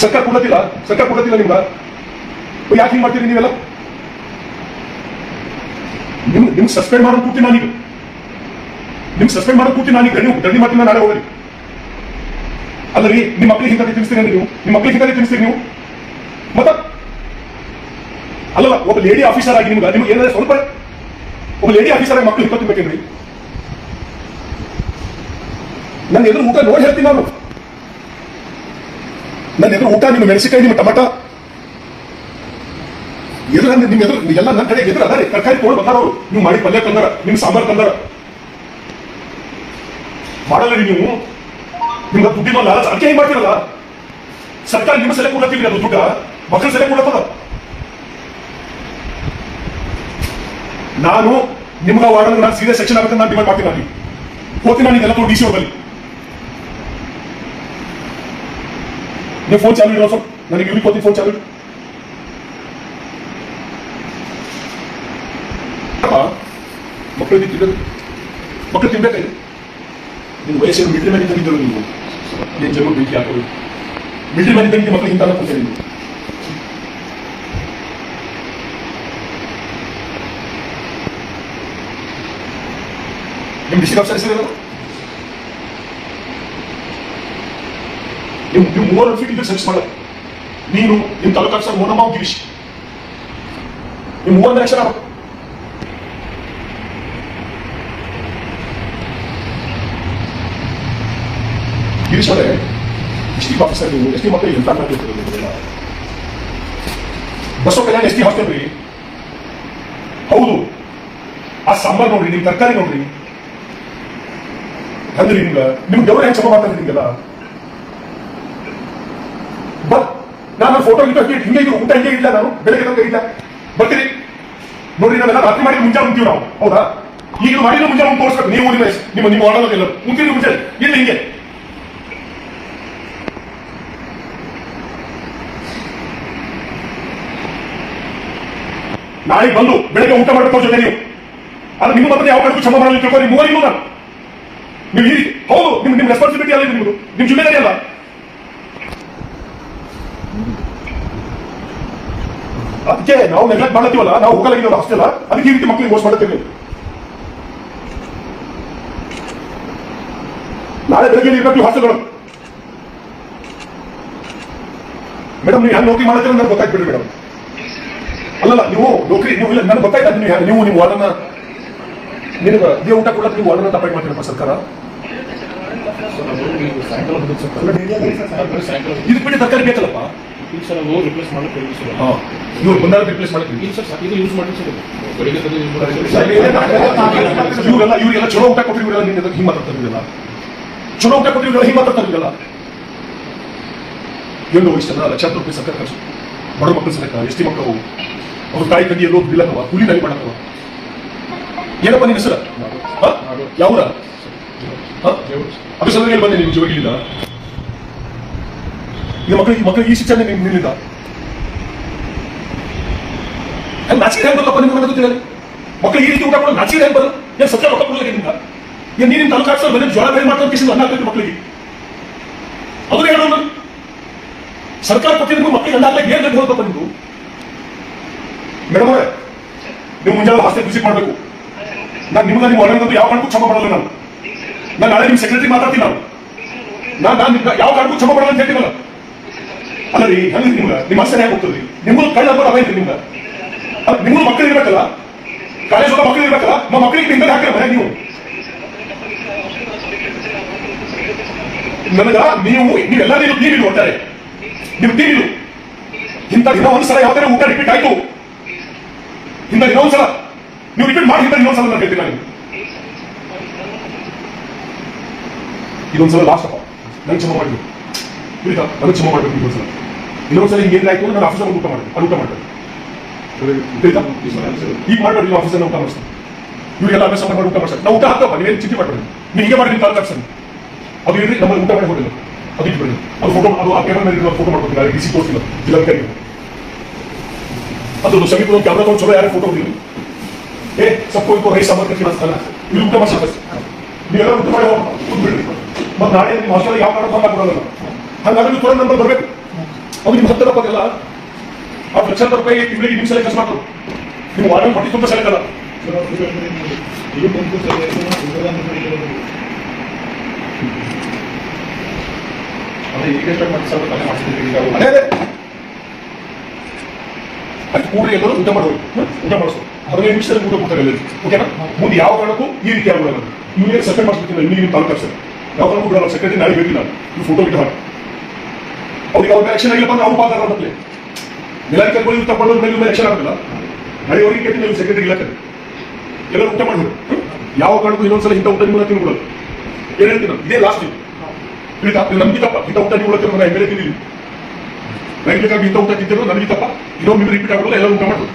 ಸರ್ಕಾರ ಕೊಡತ್ತಿಲ್ಲ ನಿಮ್ಗ ಯಾಕೆ ಹಿಂಗ್ ಮಾಡ್ತೀರಿ ನೀವೆಲ್ಲ? ನಿಮ್ ಸಸ್ಪೆಂಡ್ ಮಾಡೋದು ಕೂತಿ ನಾನೀಗ ಗಡಿ ಮಾಡ್ತೀನಿ ನಾಳೆ ಹೋಗಲಿ. ಅಲ್ಲರಿ ನಿಮ್ಮ ಮಕ್ಳಿಗೆ ಹಿಂದೆ ತಿನ್ನಿಸ್ತೀರಿ ನೀವು, ನೀವು ಮತ್ತ ಅಲ್ಲಲ್ಲ ಒಬ್ಬ ಲೇಡಿ ಆಫೀಸರ್ ಆಗಿ ನಿಮ್ಗೆ ಏನಾದ್ರೆ ಸ್ವಲ್ಪ ಒಬ್ಬ ಲೇಡಿ ಆಫೀಸರ್ ಆಗಿ ಮಕ್ಳು ಹಿಡ್ಕೊತಿರ್ಬೇಕೇನ್ರಿ? ನನ್ನ ಎದುರು ಊಟ ನೋಡಿ ಹೇಳ್ತೀನಿ ನಾನು. ನನ್ನ ಎದುರು ಊಟ, ನಿಮ್ಮ ಮೆಣಸಿಕಾಯಿ, ನಿಮ್ಮ ಟಮಾಟ ಎದುರು ನಿಮ್ ಎದುರು ಎಲ್ಲ ನನ್ನ ಕಡೆ ಎದುರು ಅದಾರೆ. ತರಕಾರಿ ತೊಗೊಂಡು ಬಂದಾರವ್ರು. ನೀವು ಮಾಡಿ ಪಲ್ಯ ತಂದಾರ, ನಿಮ್ ಸಾಂಬಾರ್ ತಂದಾರ. ಮಾಡಲ್ಲ ನೀವು. ನಿಮ್ಗೆ ದುಡ್ಡಿನಲ್ಲ ಅದಕ್ಕೆ ಹೆಂಗ್ ಮಾಡ್ತಿರಲ್ಲ? ಸರ್ಕಾರ ನಿಮ್ಮ ಸೆಲೆ ಕೊಡತ್ತೀವಿ, ಅದು ದುಡ್ಡ ಮಕ್ಕಳ ಸೆಲೆ ಕೊಡತ್ತದ. ನಾನು ನಿಮ್ಗ ವಾರ್ಡನ್ ನಾನು ಸೀರಿಯಸ್ ಸೆಕ್ಷನ್ ಆಗುತ್ತೆ ನಾನು ಡಿಮಾಂಡ್ ಮಾಡ್ತೀನಿ. ಹೋಗ್ತೀನಿ ನಾನು ಇದೆಲ್ಲ ಡಿ ಸಿ ಹೋಗಲಿ. ನೀವು ಫೋನ್ ಚಾಲು ಇರೋ ಸ್ವಲ್ಪ ನನಗೆ ಇವ್ರಿಗೆ ಹೋಗ್ತೀನಿ. ಫೋನ್ ಚಾಲು ಮಕ್ಕಳು ತಿನ್ಬೇಕಾಗಿ ನಿನ್ನ ವಯಸ್ಸೇನು ಮಿಲಿಟರಿ ಮ್ಯಾನ್ ಇದ್ದರು ನೀವು ಏನ್ ಜನ ಭೇಟಿ ಹಾಕೋದು ಮಿಲಿಟರಿ ಮ್ಯಾನ್ ಇದ್ದಂಗೆ ಮಕ್ಕಳು ಇಂತ ಕೊಡ್ತೇನೆ ನೀವು. ನಿಮ್ ಡಿಸ್ಟ್ರಿಕ್ಟ್ ಆಫೀಸರ್ ಹೆಸರು ನೀವು 3 ಫೀಟ್ ಇದ್ರೆ ಸರ್ಚ್ ಮಾಡ. ನೀನು ನಿಮ್ ತಾಲೂಕು ಆಫೀಸರ್ ಮೋನಮ್ಮ ಗಿರೀಶ್ ನೀವು 3 ಲಕ್ಷ ಗಿರೀಶ್ ಅವರೇ ಡಿಸ್ಟ್ರಿಕ್ಟ್ ಆಫೀಸರ್ ನೀವು ಎಸ್ ಟಿ ಮಕ್ಕಳಿಗೆ ಹೆಲ್ಪ್ ಮಾಡ್ತಿರ್ತೀರ. ಬಸವ ಕಲ್ಯಾಣ ಎಸ್ ಟಿ ಹಾಸ್ಟೆಲ್ ರೀ. ಹೌದು, ಆ ಸಾಂಬಾರ್ ನೋಡ್ರಿ, ನಿಮ್ ತರಕಾರಿ ನೋಡ್ರಿ, ಅಂದ್ರೆ ನಿಮ್ಗೆ ಗೌರವ ಹೆಂಗ್ ಕ್ಷಮ ಮಾಡ್ತಾರೆ ನಿಮ್ಗೆಲ್ಲ. ಬಟ್ ನಾನು ಫೋಟೋ ಹಿಂಗೆ ಊಟ ಹಿಂಗೆ ಇಲ್ಲ, ನಾನು ಬೆಳಗ್ಗೆ ತನಕ ಇಲ್ಲ ಬರ್ತೀರಿ ನೋಡ್ರಿ. ನಾವೆಲ್ಲ ರಾತ್ರಿ ಮಾಡಿ ಮುಂಜಾನೆ ಮುಂತೀವಿ ನಾವು, ಹೌದಾ? ಈಗ ಮಾಡಿದ್ರೆ ಮುಂಜಾನೆ ಮುಂದೆ ತೋರಿಸ್ಬೇಕು. ನೀವು ನಿಮ್ಮ ಆರ್ಡರ್ ಎಲ್ಲ ಮುಂತೀರಿ ಮುಂಚೆ ಇಲ್ಲ ಹಿಂಗೆ. ನಾಳೆ ಬಂದು ಬೆಳಗ್ಗೆ ಊಟ ಮಾಡಬೇಕು ಜೊತೆ ನೀವು. ಅದು ನಿಮ್ಮ ಮತ್ತೆ ಯಾವ ಕಡೆಗೂ ಕ್ಷಮ ಮಾಡಲಿ ತಿಳ್ಕೊಂಡು ಮೂವರಿಗೂ ನಾನು ನೀವು ಈ ರೀತಿ ಹೌದು ನಿಮ್ ರೆಸ್ಪಾನ್ಸಿಬಿಲಿಟಿ ಅಲ್ಲ, ನಿಮ್ದು ನಿಮ್ ಜಿಮ್ಮೆದಾರಿ ಅಲ್ಲ. ಅದಕ್ಕೆ ನಾವು ನೆಗ್ಲೆಕ್ಟ್ ಮಾಡತ್ತೀವಲ್ಲ, ನಾವು ಹೋಗಲಾಗಿದ್ದೀವಲ್ಲ ಅಷ್ಟೆಲ್ಲ, ಅದಕ್ಕೆ ಈ ರೀತಿ ಮಕ್ಕಳಿಗೆ ಮೋಸ ಮಾಡುತ್ತೇವೆ. ನಾಳೆ ಬೆಳಗ್ಗೆ ಇರಬೇಕು ಹಾಸ್ಟೆಲ್ಗಳು. ಮೇಡಮ್ ನೀವು ಹ್ಯಾಂಗ್ ನೌಕರಿ ಮಾಡ್ತೀರ ನನಗೆ ಗೊತ್ತಾಗ್ಬಿಡ್ರಿ ಮೇಡಮ್. ಅಲ್ಲಲ್ಲ ನೀವು ನೌಕರಿ ನೀವು ಇಲ್ಲ ನನಗೆ ಗೊತ್ತಾಯ್ತು. ನೀವು ನಿಮ್ಮ ವಾರ್ಡನ್ನ ನಿನಗೆ ಇದೇ ಊಟ ಕೊಡಕ್ಕೆ ನೀವು ವಾರ್ಡನ್ನ ತಪ್ಪಾಗಿ ಮಾಡ್ತೀರಪ್ಪ ಸರ್ಕಾರ. ಇದು ಬಿಟ್ಟು ತರಕಾರಿ ಬೇಕಲ್ಲಪ್ಪ. ಇವ್ರು ಬಂದಾಗ ರಿಪ್ಲೇಸ್ ಮಾಡ್ತೀವಿ. ಇವರೆಲ್ಲ ಚಲೋ ಊಟ ಕೊಟ್ಟರು, ಇವರೆಲ್ಲ ನಿನ್ನ ಹಿಂಗೆ ಮಾತಾಡ್ತಾರೆ. ಇವರೆಲ್ಲ ಚಲೋ ಊಟ ಕೊಟ್ಟರು, ಇವರೆಲ್ಲ ಹಿಂಗೆ ಮಾತಾಡ್ತಾರೆ. ಇವರೆಲ್ಲ ಏನು ಇಷ್ಟಲ್ಲ ಲಕ್ಷಾಂತರ ರೂಪಾಯಿ ಸರ್ಕಾರ ಖರ್ಚು ಬಡ ಮಕ್ಕಳು ಸಲಕ ಎಸ್ ಟಿ ಮಕ್ಕಳು ಅವ್ರ ತಾಯಿ ತಂದಿ ಎಲ್ಲೋ ಬಿಲ್ಲಕ್ಕವ ಕೂಲಿ ನಾಯಿ ಮಾಡಕ್ಕವ. ಏನಪ್ಪ ನಿನ್ನ ಹೆಸರ? ಯಾವ್ರ ಅದು ಸಲ ಬಂದೆ ನಿಮ್ಗೆ ಜೋಗಿಲಿಲ್ಲ. ಈಗ ಮಕ್ಕಳಿಗೆ ಈ ಶಿಕ್ಷಣ ನಿನ್ನಿಂದ ನಾಚಿಕೆ ಹೆಂಗ್ ಬರಲ್ಲಪ್ಪ ನಿಮ್ಗೆ ನನಗೆ ಗೊತ್ತಿಲ್ಲ. ಮಕ್ಕಳಿಗೆ ಈ ರೀತಿ ಊಟ ಕೊಡೋದು ನಾಚಿಕೆ ಹೆಂಗ್ ಬರಲ್ಲ? ಏನ್ ಸತ್ಯ ರೊಕ್ಕ ಕೊಡಲಿಕ್ಕೆ ನಿಮ್ಗೆ ಏನ್ ನೀರಿನ ತಾಲೂಕು ಹಾಕ್ಸೋದು ಬಂದ್ರೆ ಜ್ವರ ಬೇರೆ ಮಾಡ್ತಾರೆ ಕಿಸಿದ ಅನ್ನ ಆಗ್ತೈತೆ ಮಕ್ಕಳಿಗೆ. ಅದು ಹೇಳೋಣ ಸರ್ಕಾರ ಕೊಟ್ಟಿದ್ರು ಮಕ್ಕಳಿಗೆ ಅನ್ನ ಹಾಕ್ಲಿಕ್ಕೆ ಏನ್ ಹೋಗ್ತಪ್ಪ ನಿಮ್ದು? ಮೇಡಮ್ ಅವರೇ ನೀವು ಮುಂಜಾನೆ ಹಾಸ್ಟೆಲ್ ವಿಸಿಟ್ ಮಾಡಬೇಕು. ನಾನು ನಿಮ್ಗೆ ನೀವು ಒಳಗಂತೂ ಯಾವ ಕಾರಣಕ್ಕೂ ಕ್ಷಮ ಮಾಡಲ್ಲ. ನಾನು ನಾಳೆ ನಿಮ್ಮ ಸೆಕ್ರೆಟರಿ ಮಾತಾಡ್ತೀನಿ. ನಾನು ಯಾವ ಕಾರಣಕ್ಕೂ ಕ್ಷಮ ಮಾಡಲ್ಲ ಅಂತ ಹೇಳ್ತೀನಲ್ಲ. ಅಲ್ಲ ರೀ ಹಂಗೆ ನಿಮ್ಮ ಆಸೆ ಹೇಗೆ ಹೋಗ್ತದೆ? ನಿಮ್ಮದು ಕಳ್ಳ ನಂಬರ್ ಅವೈತ್ರಿ ನಿಮ್ಗೆ. ನಿಮ್ಮದು ಮಕ್ಕಳು ಇರ್ಬೇಕಲ್ಲ, ಕಾಲೇಜ್ ಹೋಗೋ ಮಕ್ಕಳು ಇರ್ಬೇಕಲ್ಲ. ಮಕ್ಕಳಿಗೆ ಹಿಂದೆ ಹಾಕಿರ ಮನೆ ನೀವು ನನಗ ನೀವೆಲ್ಲ ಟಿವಿ ನೋಡ್ತಾರೆ. ನೀವು ಟಿವಿ ಇಂಥ ದಿನ ಒಂದ್ಸಲ ಯಾವ ತರ ಊಟ ರಿಪೀಟ್ ಆಯ್ತು, ಇಂಥ ಇನ್ನೊಂದ್ಸಲ ನೀವು ರಿಪೀಟ್ ಮಾಡಿ ಇನ್ನೊಂದ್ಸಲ ನಾನು ಹೇಳ್ತೀನಿ. ನಾನು ಇದೊಂದ್ಸಲ ಲಾಸ್ಟ್ ಅಪ್ಪ, ನನಗೆ ಕ್ಷಮ ಮಾಡಿ ನನಗೆ ಕ್ಷಮ ಮಾಡ್ಬೇಕು. ಇನ್ನೊಂದ್ಸಲ ಹಿಂಗೆ ಏನಾಯ್ತು ನಾನು ಆಫೀಸರ್ ಊಟ ಮಾಡ್ತೀನಿ, ಅದು ಊಟ ಮಾಡ್ತಾರೆ. ಈಗ ಮಾಡ್ಬೇಡಿ, ಆಫೀಸರ್ ಊಟ ಮಾಡಿಸ್ತೀನಿ. ಇವರಿಗೆಲ್ಲ ಅಭ್ಯಾಸ ಮಾಡಿ ಊಟ ಮಾಡ್ತಾರೆ. ನಾವು ಊಟ ಹಾಕಪ್ಪ, ನೀವೇನು ಚಿಂತೆ ಮಾಡ್ಬೇಡಿ. ನೀವು ಹೀಗೆ ಮಾಡಿ ತಾಲೂಕು ಆಫೀಸರ್ ಅದು ಇರ್ರಿ, ನಮ್ಮಲ್ಲಿ ಊಟ ಮಾಡಿ ಹೋಗಿಲ್ಲ ಅದು ಇಟ್ಬಿಡಿ. ಅದು ಫೋಟೋ ಅದು ಆ ಕ್ಯಾಮ್ರಾ ಮೇಲೆ ಫೋಟೋ ಮಾಡ್ಕೊತೀನಿ. ಡಿ ಸಿ ತೋರಿಸಿಲ್ಲ ಜಿಲ್ಲಾಧಿಕಾರಿ ಅದು ಸಮೀಪ ಕ್ಯಾಮ್ರಾ ತಗೊಂಡು ಚಲೋ ಯಾರೇ ಫೋಟೋ ಹೊಡಿಲಿ. ಸಪ್ಪು ಇಪ್ಪು ರೈಸ್ ಸಾಂಬಾರ್ ಕಟ್ಟಿ ಅನಿಸ್ತಾನ ಇಲ್ಲಿ ಊಟ ಮಾಡ್ತಾರೆ. ನೀವೆಲ್ಲ ಊಟ ಮಾಡಿ ಕೂತ್ಬಿಡ್ರಿ. ಮತ್ತೆ ನಾಳೆ ನಿಮ್ಮ ಹಾಸ್ಟೆಲ್ ಯಾವ ಕಾರಣ ಬಂದ ಕೊಡೋಲ್ಲ. ಹಾಗಾದ್ರೆ ನೀವು ತೊಗೊಂಡು ನಂಬರ್ ಬರಬೇಕು. ಅದು ನಿಮ್ಮ ಹತ್ತಿರ ತಪ್ಪಾಗಲ್ಲ. ಆ ಲಕ್ಷಾಂತರ ರೂಪಾಯಿ ತಿಂಗಳಿಗೆ ನಿಮ್ಮ ಸಲ ಖರ್ಚು ಮಾಡ್ತಾರೆ. ನಿಮ್ಮ ವಾರ್ಡ್ ಹೊಟ್ಟೆ ತುಂಬ ಸಲ ಅಲ್ಲ. ಅದೇ ಅದೇ ಅದು ಕೂಡ್ರಿ ಎಲ್ಲರೂ ಊಟ ಮಾಡ್ಬೋದು, ಊಟ ಮಾಡಿಸೋ 15 ನಿಮಿಷದಲ್ಲಿ ಊಟ ಕೊಡ್ತಾರೆ ಎಲ್ಲರೂ. ಓಕೆನಾ? ಮುಂದೆ ಯಾವ ಕಾರಣಕ್ಕೂ ಈ ರೀತಿ ಆಗೋಲ್ಲ. ಇವನಿಗೆ ಸಸ್ಪೆಂಡ್ ಮಾಡಿಸ್ಬಿಡ್ತೀನಿ, ಇವನಿಗೆ ನಿಮ್ಮ ತಾಲೂಕು ಸರ್ ಯಾವ ಕಾರಣಕ್ಕೂ ಬಿಡಲ್ಲ. ಸೆಕ್ರೆಟರಿ ನಾಳೆ ಹೇಳ್ತೀನಿ ನಾನು, ನೀವು ಫೋಟೋ ಇಟ್ಟು ಹಾಕಿ ಅವ್ರಿಗೆ ಅವ್ರ ಆಕ್ಷನ್ ಆಗಿಲ್ಲಪ್ಪ ಅಂದ್ರೆ ಅವ್ರು ಪಾತ್ರ ಮತ್ತೆ ಮೇಲಾಧಿಕಾರಿಗಳು ತಗೊಂಡೋದ್ರ ಮೇಲೆ ಆಕ್ಷನ್ ಆಗಲ್ಲ. ನಾಳೆ ಅವ್ರಿಗೆ ಕೇಳ್ತೀನಿ, ನೀವು ಸೆಕ್ರೆಟರಿ ಇಲಾಖೆ ಎಲ್ಲರೂ ಊಟ ಮಾಡ್ಬೋದು. ಯಾವ ಕಾರಣಕ್ಕೂ ಇನ್ನೊಂದ್ಸಲ ಇಂಥ ಊಟ ನಿಮ್ಮನ್ನ ತಿನ್ಬಿಡೋದು. ಏನು ಹೇಳ್ತೀನಿ ನಾನು, ಇದೇ ಲಾಸ್ಟ್ ತಿಳಿತಾ? ನಮ್ಗೆ ತಪ್ಪ ಇಂಥ ಊಟ ನೀವು ಉಳ್ತೀರ, ನಾನು ಎಮ್ ಎಲ್ ಎ ತಿಂದಿದ್ದೀನಿ. ನನಗೆ ಇಂಥ ಊಟ ತಿಂತಿರೋ ನನಗೆ ತಪ್ಪ. ಇನ್ನೊಮ್ಮೆ ರಿಪೀಟ್ ಆಗೋಲ್ಲ, ಎಲ್ಲರೂ ಊಟ ಮಾಡ್ಬೋದು.